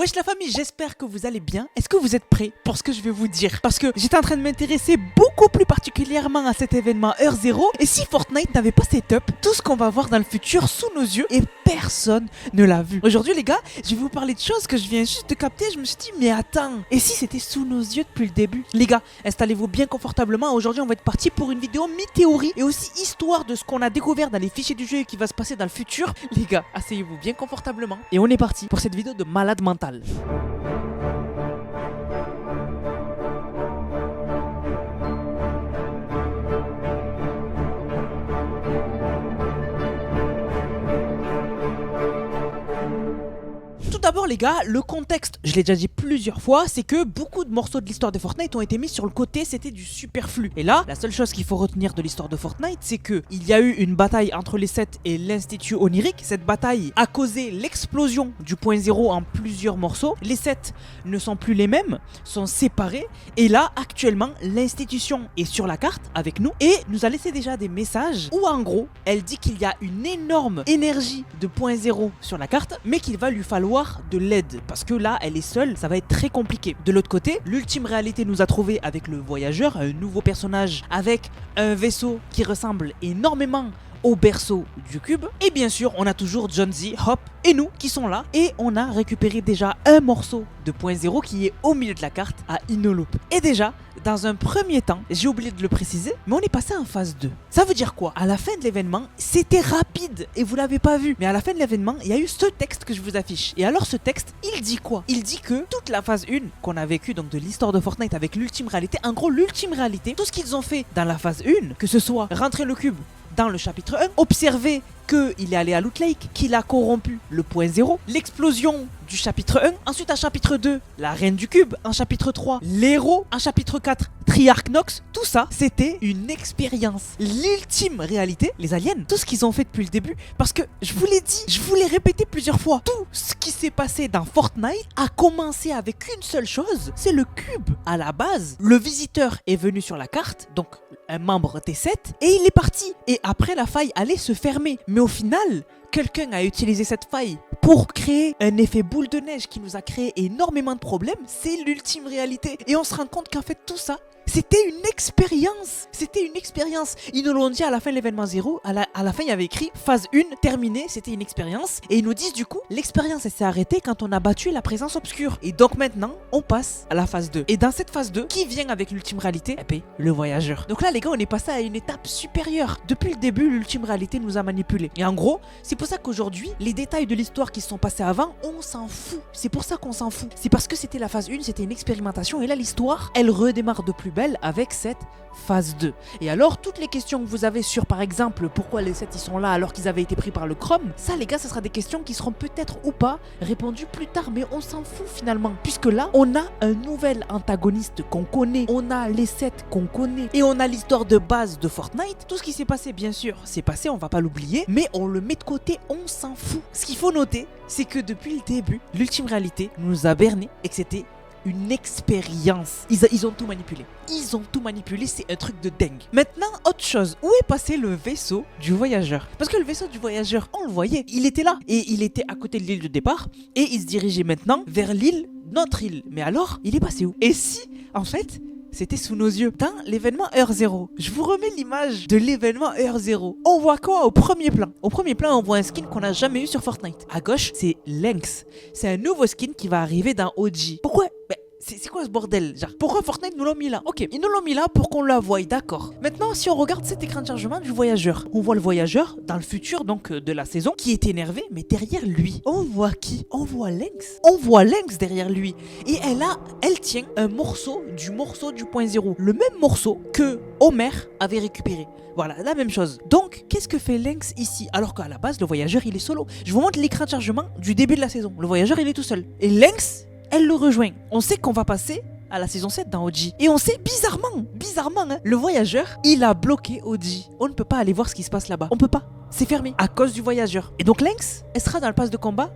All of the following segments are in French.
Wesh la famille, j'espère que vous allez bien. Est-ce que vous êtes prêts pour ce que je vais vous dire? Parce que j'étais en train de m'intéresser beaucoup plus particulièrement à cet événement Heure Zéro. Et si Fortnite n'avait pas setup, tout ce qu'on va voir dans le futur sous nos yeux et personne ne l'a vu. Aujourd'hui les gars, je vais vous parler de choses que je viens juste de capter. Je me suis dit mais attends, et si c'était sous nos yeux depuis le début? Les gars, installez-vous bien confortablement. Aujourd'hui on va être parti pour une vidéo mi-théorie et aussi histoire de ce qu'on a découvert dans les fichiers du jeu et qui va se passer dans le futur. Les gars, asseyez-vous bien confortablement. Et on est parti pour cette vidéo de malade mental. Tout d'abord les gars, le contexte, je l'ai déjà dit plusieurs fois, c'est que beaucoup de morceaux de l'histoire de Fortnite ont été mis sur le côté, c'était du superflu. Et là, la seule chose qu'il faut retenir de l'histoire de Fortnite, c'est que il y a eu une bataille entre les 7 et l'Institut Oniric. Cette bataille a causé l'explosion du point zéro en plusieurs morceaux. Les 7 ne sont plus les mêmes, sont séparés. Et là, actuellement, l'institution est sur la carte avec nous et nous a laissé déjà des messages où en gros, elle dit qu'il y a une énorme énergie de point zéro sur la carte, mais qu'il va lui falloir de l'aide parce que là elle est seule, ça va être très compliqué. De l'autre côté, l'ultime réalité nous a trouvé avec le voyageur, un nouveau personnage avec un vaisseau qui ressemble énormément au berceau du cube. Et bien sûr, on a toujours John Z, Hop et nous qui sont là. Et on a récupéré déjà un morceau de point zéro qui est au milieu de la carte à Inoloop. Et déjà, dans un premier temps, j'ai oublié de le préciser, mais on est passé en phase 2. Ça veut dire quoi? À la fin de l'événement, c'était rapide et vous l'avez pas vu. Mais à la fin de l'événement, il y a eu ce texte que je vous affiche. Et alors ce texte, il dit quoi? Il dit que toute la phase 1 qu'on a vécue, donc de l'histoire de Fortnite avec l'ultime réalité, en gros l'ultime réalité, tout ce qu'ils ont fait dans la phase 1, que ce soit rentrer le cube dans le chapitre 1, observer qu'il est allé à Loot Lake, qu'il a corrompu le point zéro, l'explosion du chapitre 1, ensuite à chapitre 2, la reine du cube, en chapitre 3, l'héros, en chapitre 4, Triarch Nox, tout ça, c'était une expérience. L'ultime réalité, les aliens, tout ce qu'ils ont fait depuis le début, parce que je vous l'ai dit, je vous l'ai répété plusieurs fois, tout ce qui s'est passé dans Fortnite a commencé avec une seule chose, c'est le cube. À la base, le visiteur est venu sur la carte, donc un membre T7, et il est parti. Et après, la faille allait se fermer. Mais au final, quelqu'un a utilisé cette faille pour créer un effet boule de neige qui nous a créé énormément de problèmes. C'est l'ultime réalité. Et on se rend compte qu'en fait, tout ça, c'était une expérience. C'était une expérience. Ils nous l'ont dit à la fin de l'événement 0. À la fin, il y avait écrit phase 1 terminée. C'était une expérience. Et ils nous disent du coup, l'expérience elle s'est arrêtée quand on a battu la présence obscure. Et donc maintenant, on passe à la phase 2. Et dans cette phase 2, qui vient avec l'ultime réalité? Eh bien, le voyageur. Donc là, les gars, on est passé à une étape supérieure. Depuis le début, l'ultime réalité nous a manipulés. Et en gros, c'est pour ça qu'aujourd'hui, les détails de l'histoire qui se sont passés avant, on s'en fout. C'est pour ça qu'on s'en fout. C'est parce que c'était la phase 1, c'était une expérimentation. Et là, l'histoire, elle redémarre de plus belle avec cette phase 2. Et alors, toutes les questions que vous avez sur, par exemple, pourquoi les 7 ils sont là alors qu'ils avaient été pris par le Chrome, ça les gars, ça sera des questions qui seront peut-être ou pas répondues plus tard, mais on s'en fout finalement. Puisque là, on a un nouvel antagoniste qu'on connaît, on a les 7 qu'on connaît, et on a l'histoire de base de Fortnite. Tout ce qui s'est passé, bien sûr, c'est passé, on va pas l'oublier, mais on le met de côté, on s'en fout. Ce qu'il faut noter, c'est que depuis le début, l'ultime réalité nous a berné et que c'était une expérience. Ils ont tout manipulé. Ils ont tout manipulé, c'est un truc de dingue. Maintenant, autre chose. Où est passé le vaisseau du voyageur? Parce que le vaisseau du voyageur, on le voyait, il était là. Et il était à côté de l'île de départ. Et il se dirigeait maintenant vers l'île, notre île. Mais alors, il est passé où? Et si, en fait, c'était sous nos yeux, dans l'événement Heure Zéro. Je vous remets l'image de l'événement Heure Zéro. On voit quoi au premier plan? Au premier plan, on voit un skin qu'on n'a jamais eu sur Fortnite. À gauche, c'est Lynx. C'est un nouveau skin qui va arriver dans OG. Pourquoi? C'est quoi ce bordel? Genre, pourquoi Fortnite nous l'a mis là? Ok, ils nous l'ont mis là pour qu'on la voie, d'accord. Maintenant, si on regarde cet écran de chargement du voyageur, on voit le voyageur dans le futur donc de la saison qui est énervé, mais derrière lui, on voit qui? On voit Lynx. On voit Lynx derrière lui. Et elle tient un morceau du point zéro. Le même morceau que Homer avait récupéré. Voilà, la même chose. Donc, qu'est-ce que fait Lynx ici? Alors qu'à la base, le voyageur, il est solo. Je vous montre l'écran de chargement du début de la saison. Le voyageur, il est tout seul. Et Lynx, elle le rejoint. On sait qu'on va passer à la saison 7 dans OG. Et on sait bizarrement, hein, le voyageur, il a bloqué OG. On ne peut pas aller voir ce qui se passe là-bas. On peut pas. C'est fermé à cause du voyageur. Et donc Lynx, elle sera dans le pass de combat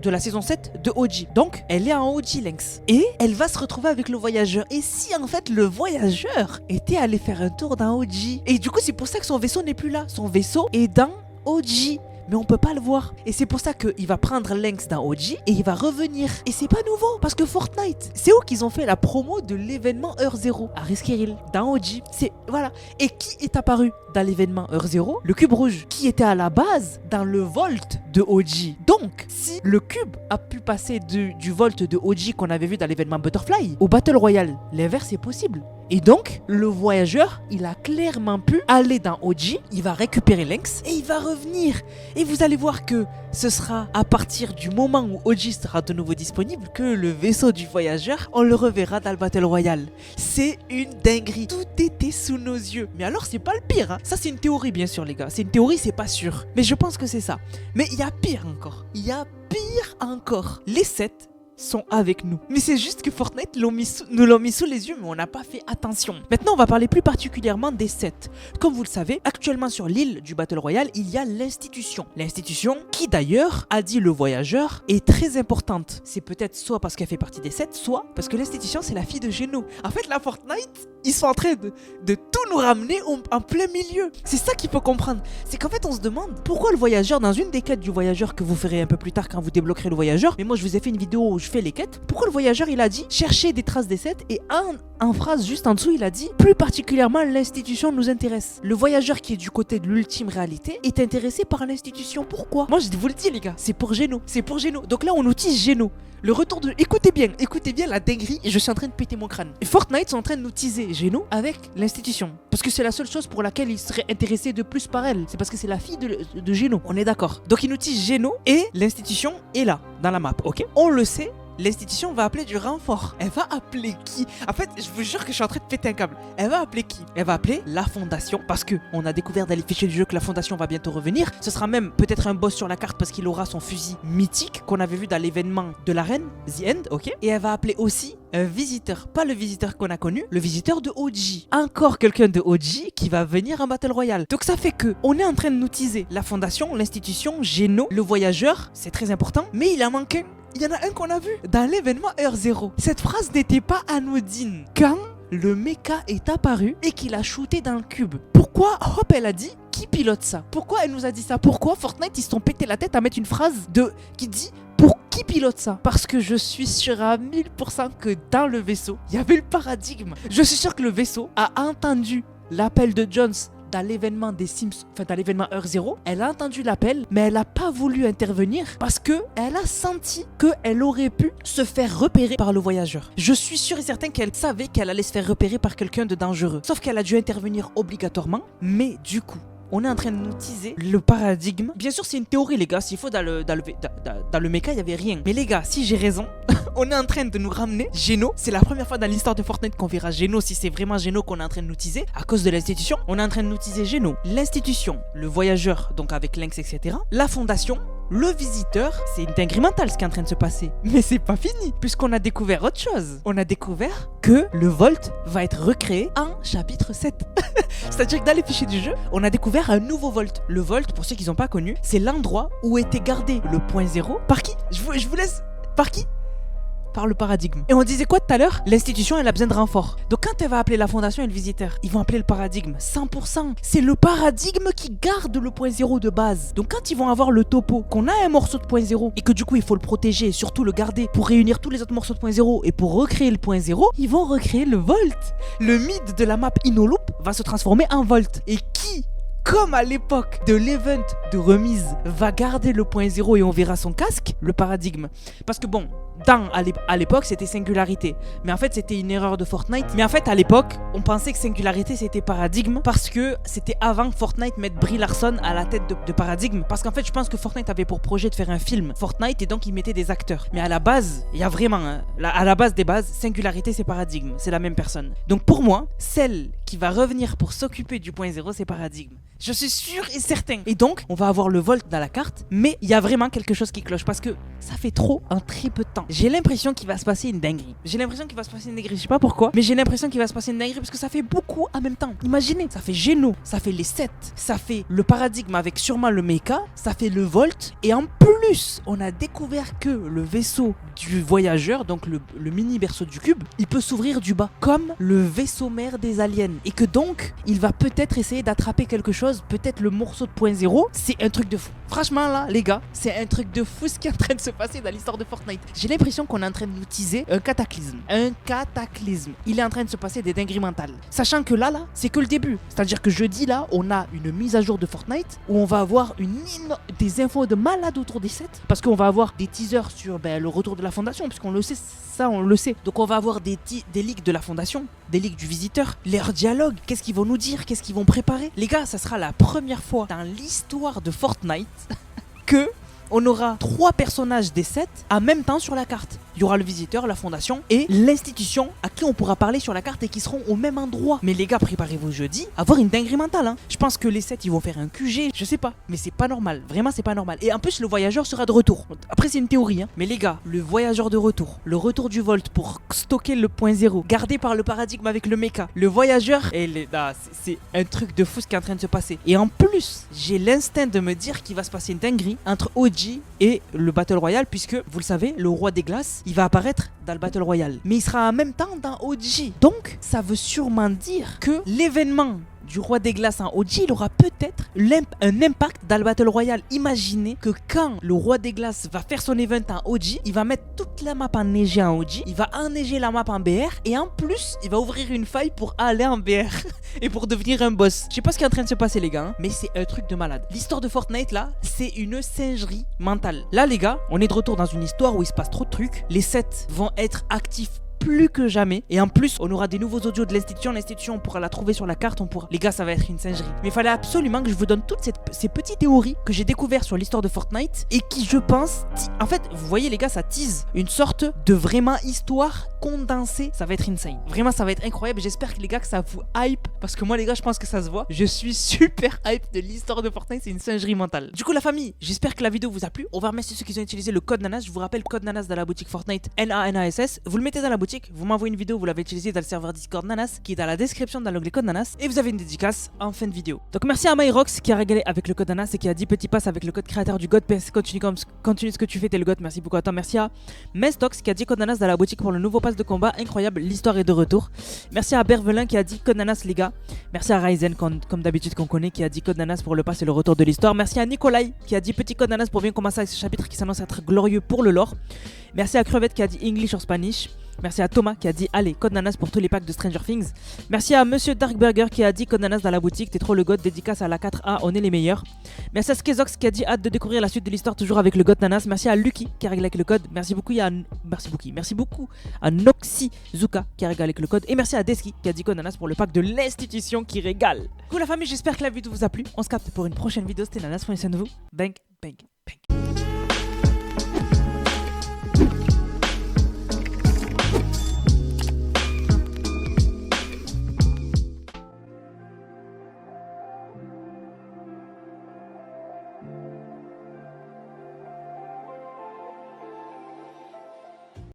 de la saison 7 de OG. Donc, elle est en OG Lynx. Et elle va se retrouver avec le voyageur. Et si en fait le voyageur était allé faire un tour dans OG? Et du coup, c'est pour ça que son vaisseau n'est plus là. Son vaisseau est dans OG. mais on peut pas le voir. Et c'est pour ça qu'il va prendre Lynx dans OG et il va revenir. Et c'est pas nouveau, parce que Fortnite, c'est où qu'ils ont fait la promo de l'événement Heure Zéro à Riskerill, dans OG. C'est, voilà. Et qui est apparu dans l'événement Heure Zéro? Le cube rouge, qui était à la base dans le Volt de OG. Donc, si le cube a pu passer du Volt de OG qu'on avait vu dans l'événement Butterfly au Battle Royale, l'inverse est possible. Et donc, le voyageur, il a clairement pu aller dans OG, il va récupérer Lynx et il va revenir. Et vous allez voir que ce sera à partir du moment où OG sera de nouveau disponible que le vaisseau du voyageur, on le reverra dans le Battle Royale. C'est une dinguerie. Tout était sous nos yeux. Mais alors, c'est pas le pire, hein. Ça, c'est une théorie, bien sûr, les gars. C'est une théorie, c'est pas sûr. Mais je pense que c'est ça. Mais il y a pire encore. Il y a pire encore. Les 7 sont avec nous. Mais c'est juste que Fortnite nous l'a mis sous les yeux, mais on n'a pas fait attention. Maintenant, on va parler plus particulièrement des 7. Comme vous le savez, actuellement sur l'île du Battle Royale, il y a l'institution. L'institution qui d'ailleurs, a dit le voyageur, est très importante. C'est peut-être soit parce qu'elle fait partie des 7, soit parce que l'institution, c'est la fille de Geno. En fait, la Fortnite, ils sont en train de tout nous ramener en plein milieu. C'est ça qu'il faut comprendre. C'est qu'en fait, on se demande pourquoi le voyageur, dans une des quêtes du voyageur que vous ferez un peu plus tard quand vous débloquerez le voyageur, mais moi je vous ai fait une vidéo où je fais les quêtes, pourquoi le voyageur il a dit chercher des traces des 7 et en phrase juste en dessous il a dit plus particulièrement l'institution nous intéresse. Le voyageur qui est du côté de l'ultime réalité est intéressé par l'institution. Pourquoi? Moi je vous le dis les gars, c'est pour Geno. C'est pour Geno. Donc là on utilise Geno. Le retour de... Écoutez bien la dinguerie, je suis en train de péter mon crâne. Et Fortnite sont en train de nous teaser Geno avec l'institution. Parce que c'est la seule chose pour laquelle il serait intéressé de plus par elle. C'est parce que c'est la fille de Geno. On est d'accord. Donc ils nous teasent Geno et l'institution est là, dans la map, ok? On le sait. L'institution va appeler du renfort. Elle va appeler qui? En fait, je vous jure que je suis en train de péter un câble. Elle va appeler qui? Elle va appeler la fondation. Parce que on a découvert dans les fichiers du jeu que la fondation va bientôt revenir. Ce sera même peut-être un boss sur la carte parce qu'il aura son fusil mythique qu'on avait vu dans l'événement de l'arène, The End, ok? Et elle va appeler aussi un visiteur. Pas le visiteur qu'on a connu, le visiteur de OG. Encore quelqu'un de OG qui va venir en Battle Royale. Donc ça fait que on est en train de nous teaser la fondation, l'institution, Geno, le voyageur. C'est très important. Mais il en manque un. Il y en a un qu'on a vu dans l'événement Heure Zéro. Cette phrase n'était pas anodine. Quand le mecha est apparu et qu'il a shooté dans le cube. Pourquoi Hop elle a dit qui pilote ça? Pourquoi elle nous a dit ça? Pourquoi Fortnite ils se sont pété la tête à mettre une phrase qui dit pour qui pilote ça? Parce que je suis sûr à 1000% que dans le vaisseau, il y avait le paradigme. Je suis sûr que le vaisseau a entendu l'appel de Jones dans l'événement des Sims, enfin dans l'événement Heure Zéro, elle a entendu l'appel, mais elle n'a pas voulu intervenir parce que elle a senti qu'elle aurait pu se faire repérer par le voyageur. Je suis sûr et certain qu'elle savait qu'elle allait se faire repérer par quelqu'un de dangereux. Sauf qu'elle a dû intervenir obligatoirement, mais du coup, on est en train de nous teaser le paradigme. Bien sûr, c'est une théorie, les gars. S'il faut, dans le mecha, il n'y avait rien. Mais les gars, si j'ai raison, on est en train de nous ramener Geno. C'est la première fois dans l'histoire de Fortnite qu'on verra Geno, si c'est vraiment Geno qu'on est en train de nous teaser. À cause de l'institution, on est en train de nous teaser Geno. L'institution, le voyageur, donc avec Lynx, etc. La fondation, le visiteur, c'est une dinguerie mentale ce qui est en train de se passer. Mais c'est pas fini, puisqu'on a découvert autre chose. On a découvert que le Volt va être recréé en chapitre 7. C'est-à-dire que dans les fichiers du jeu, on a découvert un nouveau Volt. Le Volt, pour ceux qui n'ont pas connu, c'est l'endroit où était gardé le point zéro. Par qui? Je vous laisse. Par qui? Par le paradigme. Et on disait quoi tout à l'heure? L'institution elle a besoin de renfort. Donc quand elle va appeler la fondation et le visiteur, ils vont appeler le paradigme 100%. C'est le paradigme qui garde le point zéro de base. Donc quand ils vont avoir le topo, qu'on a un morceau de point zéro et que du coup il faut le protéger et surtout le garder pour réunir tous les autres morceaux de point zéro et pour recréer le point zéro, ils vont recréer le Volt. Le mid de la map Inoloop va se transformer en Volt. Et qui, comme à l'époque de l'event de remise, va garder le point zéro et on verra son casque? Le paradigme. Parce que bon, à l'époque c'était Singularité, mais en fait c'était une erreur de Fortnite. Mais en fait à l'époque on pensait que Singularité c'était Paradigme parce que c'était avant que Fortnite mette Brie Larson à la tête de Paradigme. Parce qu'en fait je pense que Fortnite avait pour projet de faire un film Fortnite et donc il mettait des acteurs. Mais à la base, il y a vraiment à la base des bases, Singularité c'est Paradigme, c'est la même personne. Donc pour moi, celle qui va revenir pour s'occuper du point zéro c'est Paradigme. Je suis sûr et certain. Et donc, on va avoir le Volt dans la carte, mais il y a vraiment quelque chose qui cloche parce que ça fait trop en très peu de temps. J'ai l'impression qu'il va se passer une dinguerie. Je sais pas pourquoi, mais j'ai l'impression qu'il va se passer une dinguerie parce que ça fait beaucoup en même temps. Imaginez, ça fait Geno, ça fait les 7, ça fait le paradigme avec sûrement le mecha, ça fait le Volt, et en plus, on a découvert que le vaisseau du voyageur, donc le mini berceau du cube, il peut s'ouvrir du bas, comme le vaisseau mère des aliens. Et que donc, il va peut-être essayer d'attraper quelque chose, peut-être le morceau de point zéro. C'est un truc de fou. Franchement là, les gars, c'est un truc de fou ce qui est en train de se passer dans l'histoire de Fortnite. J'ai l'impression qu'on est en train de nous teaser un cataclysme. Un cataclysme. Il est en train de se passer des dingueries mentales. Sachant que là, c'est que le début. C'est-à-dire que jeudi là, on a une mise à jour de Fortnite où on va avoir des infos de malade autour des sets. Parce qu'on va avoir des teasers sur le retour de la fondation, puisqu'on le sait, ça on le sait. Donc on va avoir des leaks de la fondation, des leaks du visiteur, leur dialogue, qu'est-ce qu'ils vont nous dire, qu'est-ce qu'ils vont préparer. Les gars, ça sera la première fois dans l'histoire de Fortnite que on aura 3 personnages des 7 en même temps sur la carte. Il y aura le visiteur, la fondation et l'institution à qui on pourra parler sur la carte et qui seront au même endroit. Mais les gars, préparez-vous jeudi à avoir une dinguerie mentale. Hein. Je pense que les 7 ils vont faire un QG, je sais pas, mais c'est pas normal. Vraiment, c'est pas normal. Et en plus, le voyageur sera de retour. Après, c'est une théorie, hein. Mais les gars, le voyageur de retour, le retour du Volt pour stocker le point 0, gardé par le paradigme avec le mecha, le voyageur, c'est un truc de fou ce qui est en train de se passer. Et en plus, j'ai l'instinct de me dire qu'il va se passer une dinguerie entre OG et le Battle Royale, puisque vous le savez, le roi des glaces, il va apparaître dans le Battle Royale, mais il sera en même temps dans OG. Donc ça veut sûrement dire que l'événement du roi des glaces en OG, il aura peut-être un impact dans le Battle Royale. Imaginez que quand le roi des glaces va faire son event en OG, il va mettre toute la map enneigée en OG, il va enneiger la map en BR, et en plus, il va ouvrir une faille pour aller en BR et pour devenir un boss. Je sais pas ce qui est en train de se passer les gars, hein, mais c'est un truc de malade. L'histoire de Fortnite là, c'est une singerie mentale. Là les gars, on est de retour dans une histoire où il se passe trop de trucs. Les 7 vont être actifs plus que jamais, et en plus on aura des nouveaux audios de l'institution, on pourra la trouver sur la carte, les gars, ça va être une singerie. Mais il fallait absolument que je vous donne toutes ces petites théories que j'ai découvert sur l'histoire de Fortnite et qui, je pense, en fait, vous voyez les gars, ça tease une sorte de vraiment histoire condensée. Ça va être insane, vraiment ça va être incroyable. J'espère que les gars, que ça vous hype, parce que moi les gars, je pense que ça se voit, je suis super hype de l'histoire de Fortnite, c'est une singerie mentale. Du coup la famille, j'espère que la vidéo vous a plu. On va remercier ceux qui ont utilisé le code NANAS. Je vous rappelle, code NANAS dans la boutique Fortnite, NANASS, vous le mettez dans la boutique, vous m'envoyez une vidéo, vous l'avez utilisé dans le serveur Discord Nanas qui est dans la description dans l'onglet code Nanas, et vous avez une dédicace en fin de vidéo. Donc merci à Myrox qui a régalé avec le code Nanas et qui a dit petit pass avec le code créateur du God. PS, continue ce que tu fais, t'es le God, merci beaucoup à toi. Merci à Mestox qui a dit code Nanas dans la boutique pour le nouveau pass de combat, incroyable, l'histoire est de retour. Merci à Bervelin qui a dit code Nanas les gars. Merci à Ryzen comme d'habitude qu'on connaît qui a dit code Nanas pour le pass et le retour de l'histoire. Merci à Nikolai qui a dit petit code Nanas pour bien commencer avec ce chapitre qui s'annonce être glorieux pour le lore. Merci à Crevette qui a dit English or Spanish. Merci à Thomas qui a dit allez, code Nanas pour tous les packs de Stranger Things. Merci à Monsieur Darkburger qui a dit code Nanas dans la boutique, t'es trop le god, dédicace à la 4A, on est les meilleurs. Merci à Skezox qui a dit hâte de découvrir la suite de l'histoire toujours avec le god Nanas. Merci à Lucky qui a réglé avec le code. Merci beaucoup à Noxizuka qui a réglé avec le code. Et merci à Deski qui a dit code Nanas pour le pack de l'institution qui régale. Cool la famille, j'espère que la vidéo vous a plu. On se capte pour une prochaine vidéo, c'était Nanas, prenez soin de vous. Bang, bang.